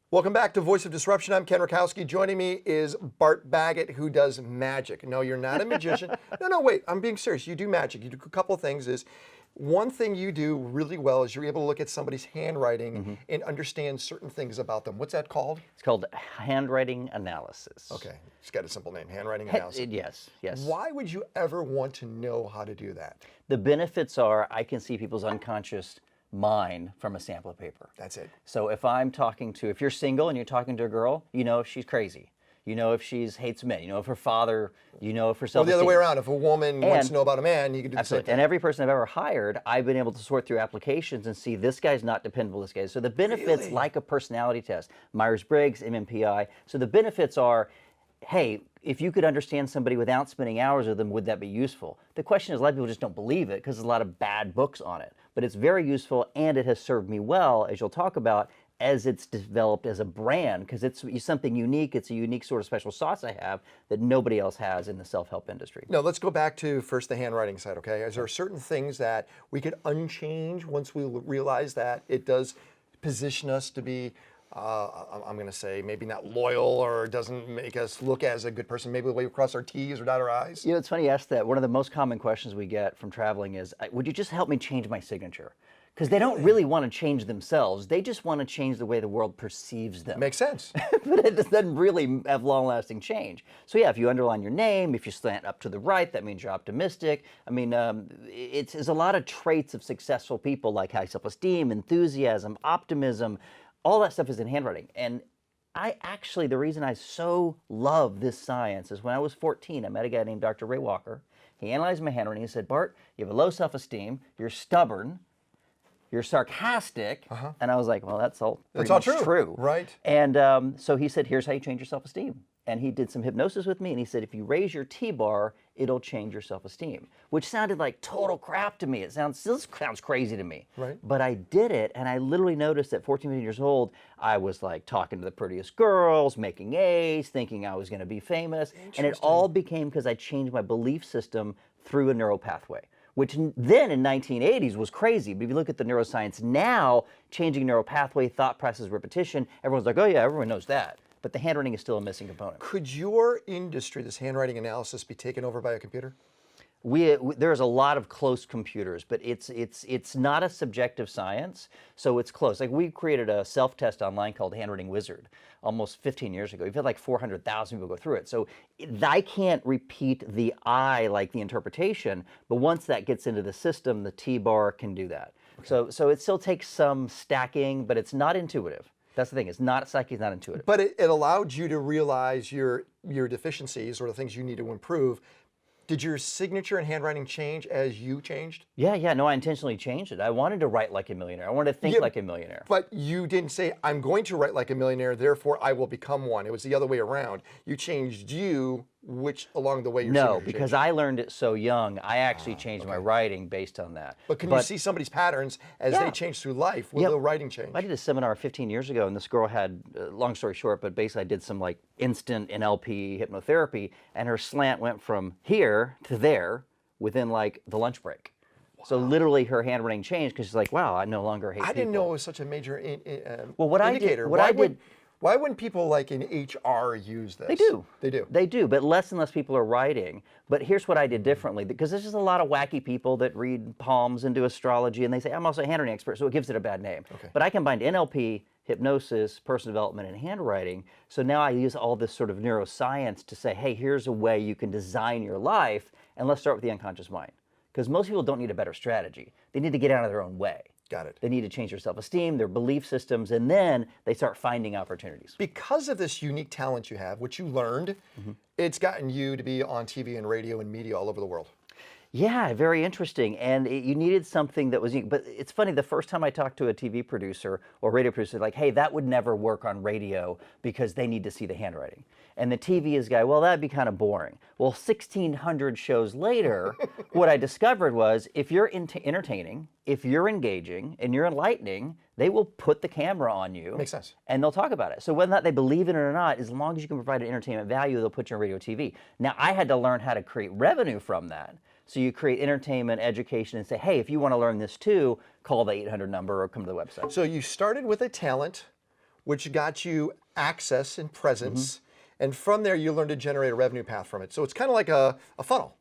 Welcome back to Voice of Disruption. I'm Ken Rutkowski. Joining me is Bart Baggett, who does magic. No, you're not a magician. No, wait, I'm being serious. You do magic. You do a couple of things. One thing you do really well is you're able to look at somebody's handwriting and understand certain things about them. What's that called? It's called Handwriting Analysis. Okay, it's got a simple name, Handwriting Analysis. Yes. Why would you ever want to know how to do that? The benefits are I can see people's unconscious mind from a sample of paper. That's it. So if you're single and you're talking to a girl, you know if she's crazy. You know if she hates men. You know if her father, you know if her self-esteem. Well, the other way around. If a woman wants to know about a man, you can do the same thing. And every person I've ever hired, I've been able to sort through applications and see this guy's not dependable, this guy is. So the benefits, like a personality test, Myers-Briggs, MMPI. So the benefits are, hey, if you could understand somebody without spending hours with them, would that be useful? The question is, a lot of people just don't believe it because there's a lot of bad books on it. But it's very useful, and it has served me well, as you'll talk about, as it's developed as a brand, because it's something unique. It's a unique sort of special sauce I have that nobody else has in the self-help industry. No, let's go back to first the handwriting side, okay? Is there certain things that we could unchange once we realize that it does position us to be, I'm going to say, maybe not loyal, or doesn't make us look as a good person, maybe the way we cross our T's or dot our I's? You know, it's funny you ask that. One of the most common questions we get from traveling is, would you just help me change my signature? Because they don't really want to change themselves. They just want to change the way the world perceives them. Makes sense. But it doesn't really have long-lasting change. So yeah, if you underline your name, if you slant up to the right, that means you're optimistic. I mean, it's a lot of traits of successful people, like high self-esteem, enthusiasm, optimism. All that stuff is in handwriting. And the reason I so love this science is when I was 14, I met a guy named Dr. Ray Walker. He analyzed my handwriting. He said, Bart, you have a low self-esteem, you're stubborn, you're sarcastic, and I was like, well, that's all true. Right. And so he said, here's how you change your self-esteem. And he did some hypnosis with me, and he said, if you raise your T-bar, it'll change your self-esteem, which sounded like total crap to me. Still sounds crazy to me. Right. But I did it, and I literally noticed at 14, 15 years old, I was like talking to the prettiest girls, making A's, thinking I was going to be famous, and it all became because I changed my belief system through a neural pathway, which then in 1980s was crazy. But if you look at the neuroscience now, changing neural pathway, thought process, repetition, everyone's like, oh yeah, everyone knows that. But the handwriting is still a missing component. Could your industry, this handwriting analysis, be taken over by a computer? There's a lot of close computers, but it's not a subjective science, so it's close. Like, we created a self-test online called Handwriting Wizard almost 15 years ago. We've had like 400,000 people go through it. So I can't repeat the I like the interpretation, but once that gets into the system, the T-bar can do that. Okay. So it still takes some stacking, but it's not intuitive. That's the thing. It's not psyche, it's not intuitive. But it allowed you to realize your deficiencies or the things you need to improve. Did your signature and handwriting change as you changed? Yeah. No, I intentionally changed it. I wanted to write like a millionaire. I wanted to think like a millionaire. But you didn't say, I'm going to write like a millionaire, therefore I will become one. It was the other way around. You changed you, which along the way your signature No, because I learned it so young, I actually changed my writing based on that. But can you see somebody's patterns as they change through life? Will the writing change? I did a seminar 15 years ago, and this girl had, long story short, but basically I did some like instant NLP hypnotherapy, and her slant went from here to there within like the lunch break. Wow. So literally her handwriting changed because she's like, wow, I no longer hate people. I didn't know it was such a major what indicator. Why wouldn't people like in HR use this? They do. They do, but less and less people are writing. But here's what I did differently, because there's just a lot of wacky people that read palms and do astrology, and they say, I'm also a handwriting expert, so it gives it a bad name. Okay. But I combined NLP, hypnosis, personal development, and handwriting. So now I use all this sort of neuroscience to say, hey, here's a way you can design your life, and let's start with the unconscious mind. Because most people don't need a better strategy. They need to get out of their own way. Got it. They need to change their self-esteem, their belief systems, and then they start finding opportunities. Because of this unique talent you have, which you learned, it's gotten you to be on TV and radio and media all over the world. Yeah, very interesting. And you needed something that was unique. But it's funny, the first time I talked to a TV producer or radio producer, like, hey, that would never work on radio because they need to see the handwriting. And the TV guy, well, that'd be kind of boring. Well, 1,600 shows later, what I discovered was if you're entertaining, if you're engaging, and you're enlightening, they will put the camera on you. Makes sense. And they'll talk about it. So whether or not they believe in it or not, as long as you can provide an entertainment value, they'll put you on radio TV. Now, I had to learn how to create revenue from that. So you create entertainment, education, and say, hey, if you want to learn this too, call the 800 number or come to the website. So you started with a talent. which got you access and presence. And from there, you learn to generate a revenue path from it. So it's kind of like a funnel.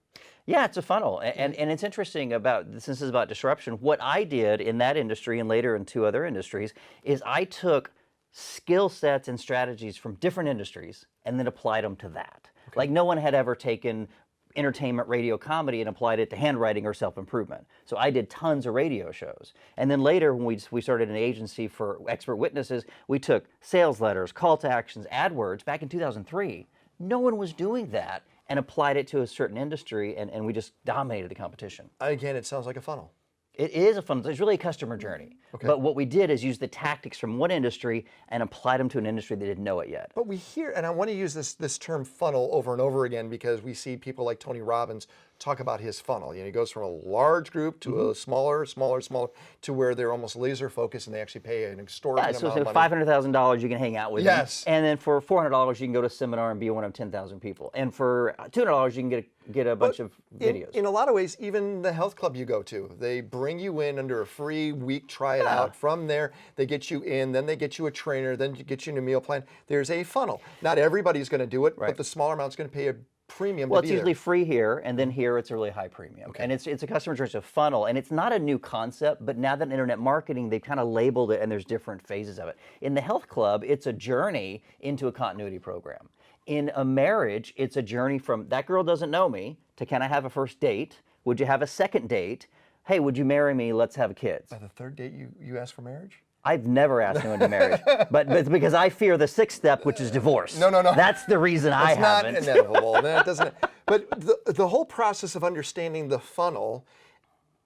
Yeah, it's a funnel. And it's interesting about, since this is about disruption, what I did in that industry and later in 2 other industries is I took skill sets and strategies from different industries and then applied them to that. Like no one had ever taken entertainment, radio, comedy and applied it to handwriting or self-improvement. So I did tons of radio shows. And then later when we started an agency for expert witnesses, we took sales letters, call to actions, AdWords back in 2003. No one was doing that and applied it to a certain industry and we just dominated the competition. Again, it sounds like a funnel. It is a funnel. It's really a customer journey. But what we did is use the tactics from one industry and applied them to an industry that didn't know it yet. But we hear, and I want to use this term funnel over and over again because we see people like Tony Robbins talk about his funnel. You know, he goes from a large group to a smaller, to where they're almost laser focused and they actually pay an extortionate amount of money. $500,000 you can hang out with them. And then for $400 you can go to a seminar and be one of 10,000 people. And for $200 you can get a bunch of videos. In a lot of ways, even the health club you go to, they bring you in under a free week, try it out. From there, they get you in, then they get you a trainer, then you get you in a meal plan. There's a funnel. Not everybody's going to do it, but the smaller amount's going to pay a premium. Well, it's usually free here, and then here it's a really high premium. And it's a customer journey, it's a funnel, and it's not a new concept, but now that internet marketing, they've kind of labeled it, and there's different phases of it. In the health club, it's a journey into a continuity program. In a marriage, it's a journey from that girl doesn't know me to can I have a first date? Would you have a second date? Hey, would you marry me? Let's have kids. By the 3rd date, you ask for marriage? I've never asked anyone to marry, but because I fear the 6th step, which is divorce. No. That's the reason I haven't. It's not inevitable. That doesn't. But the whole process of understanding the funnel,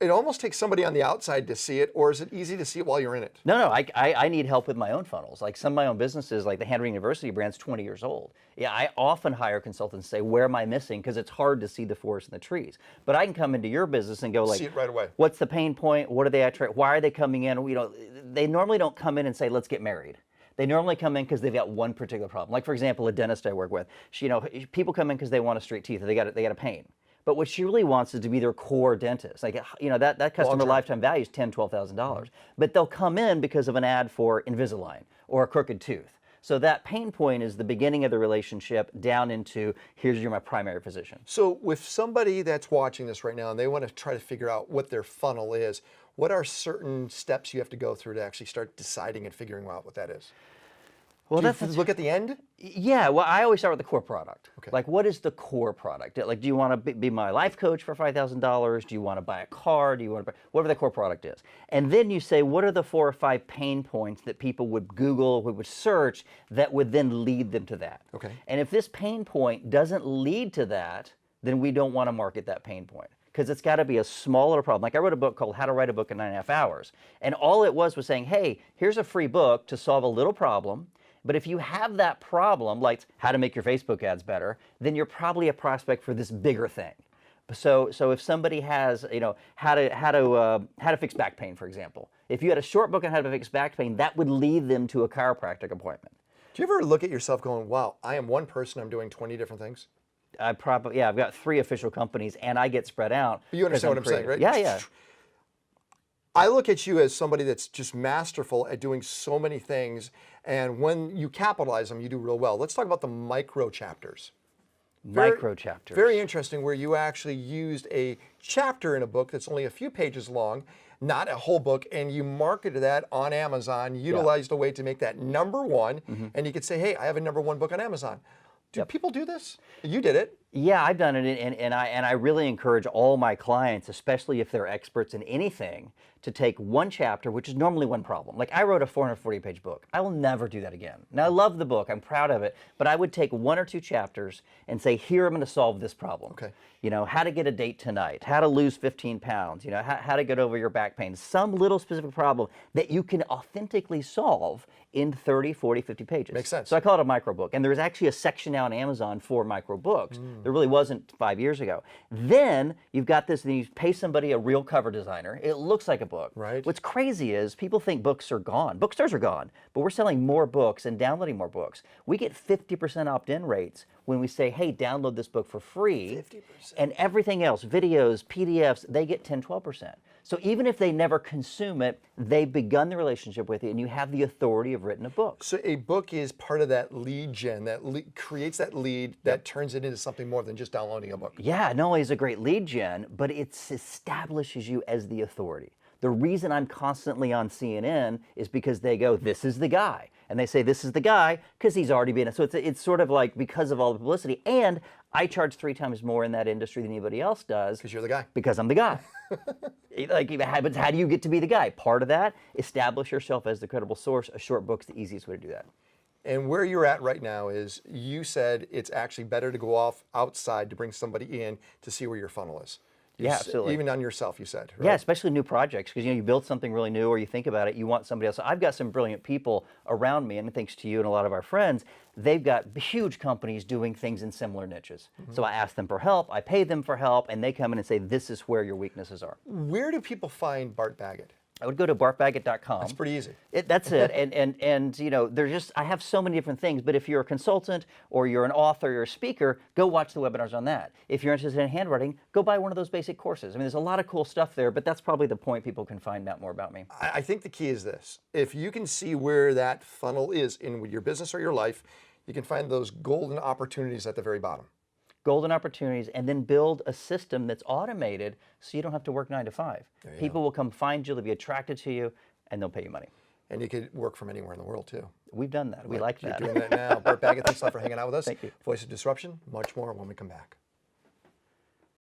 it almost takes somebody on the outside to see it, or is it easy to see it while you're in it? No, I need help with my own funnels. Like some of my own businesses, like the Handwriting University brand's 20 years old. Yeah, I often hire consultants and say, where am I missing? Because it's hard to see the forest and the trees. But I can come into your business and go like, see it right away. What's the pain point? What are they attract? Why are they coming in? You know, they normally don't come in and say, let's get married. They normally come in because they've got one particular problem. Like for example, a dentist I work with, people come in because they want a straight teeth, or they got a pain. But what she really wants is to be their core dentist. Like, that customer lifetime value is $10,000, $12,000. But they'll come in because of an ad for Invisalign or a crooked tooth. So that pain point is the beginning of the relationship down into, you're my primary physician. So with somebody that's watching this right now and they want to try to figure out what their funnel is, what are certain steps you have to go through to actually start deciding and figuring out what that is? Well, do you look at the end? Yeah, well, I always start with the core product. Okay. Like, what is the core product? Like, do you want to be my life coach for $5,000? Do you want to buy a car? Do you want to buy, whatever the core product is? And then you say, what are the 4 or 5 pain points that people would Google, would search, that would then lead them to that? Okay. And if this pain point doesn't lead to that, then we don't want to market that pain point. Because it's got to be a smaller problem. Like I wrote a book called How to Write a Book in 9.5 Hours. And all it was saying, hey, here's a free book to solve a little problem. But if you have that problem, like how to make your Facebook ads better, then you're probably a prospect for this bigger thing. So if somebody has, how to fix back pain, for example. If you had a short book on how to fix back pain, that would lead them to a chiropractic appointment. Do you ever look at yourself going, wow, I am one person, I'm doing 20 different things? I've got 3 official companies and I get spread out. But you understand what I'm saying, right? Yeah. I look at you as somebody that's just masterful at doing so many things, and when you capitalize them, you do real well. Let's talk about the micro chapters. Micro chapters. Very interesting, where you actually used a chapter in a book that's only a few pages long, not a whole book, and you marketed that on Amazon, utilized a way to make that #1, and you could say, hey, I have a #1 book on Amazon. Do people do this? You did it. Yeah, I've done it, and I really encourage all my clients, especially if they're experts in anything, to take one chapter, which is normally one problem. Like I wrote a 440-page book. I will never do that again. Now I love the book, I'm proud of it, but I would take 1 or 2 chapters and say, here I'm going to solve this problem. Okay. How to get a date tonight, how to lose 15 pounds, how to get over your back pain, some little specific problem that you can authentically solve in 30, 40, 50 pages. Makes sense. So I call it a micro book, and there's actually a section now on Amazon for micro books. There really wasn't 5 years ago. Then you've got this, and you pay somebody, a real cover designer. It looks like a book. Right. What's crazy is people think books are gone. Bookstores are gone, but we're selling more books and downloading more books. We get 50% opt-in rates when we say, hey, download this book for free. 50%. And everything else, videos, PDFs, they get 10, 12%. So even if they never consume it, they've begun the relationship with you, and you have the authority of written a book. So a book is part of that lead gen that creates that lead that turns it into something more than just downloading a book. Yeah, not only is it a great lead gen, but it establishes you as the authority. The reason I'm constantly on CNN is because they go, this is the guy. And they say, this is the guy, because he's already been. So it's sort of like because of all the publicity. And I charge 3 times more in that industry than anybody else does. Because you're the guy. Because I'm the guy. But how do you get to be the guy? Part of that, establish yourself as the credible source. A short book's the easiest way to do that. And where you're at right now is you said it's actually better to go off outside to bring somebody in to see where your funnel is. Yeah, absolutely. Even on yourself, you said, right? Yeah, especially new projects, because you build something really new or you think about it, you want somebody else. So I've got some brilliant people around me, and thanks to you and a lot of our friends, they've got huge companies doing things in similar niches. So I ask them for help, I pay them for help, and they come in and say, this is where your weaknesses are. Where do people find Bart Baggett? I would go to bartbaggett.com. It's pretty easy. That's it. And there's just, I have so many different things, but if you're a consultant or you're an author, you're a speaker, go watch the webinars on that. If you're interested in handwriting, go buy one of those basic courses. I mean, there's a lot of cool stuff there, but that's probably the point people can find out more about me. I think the key is this. If you can see where that funnel is in your business or your life, you can find those golden opportunities at the very bottom. Golden opportunities, and then build a system that's automated so you don't have to work 9 to 5. People will come find you, they'll be attracted to you, and they'll pay you money. And you could work from anywhere in the world, too. We've done that. We like that. You're doing that now. Bart Baggett, thanks a lot for hanging out with us. Thank you. Voice of Disruption, much more when we come back.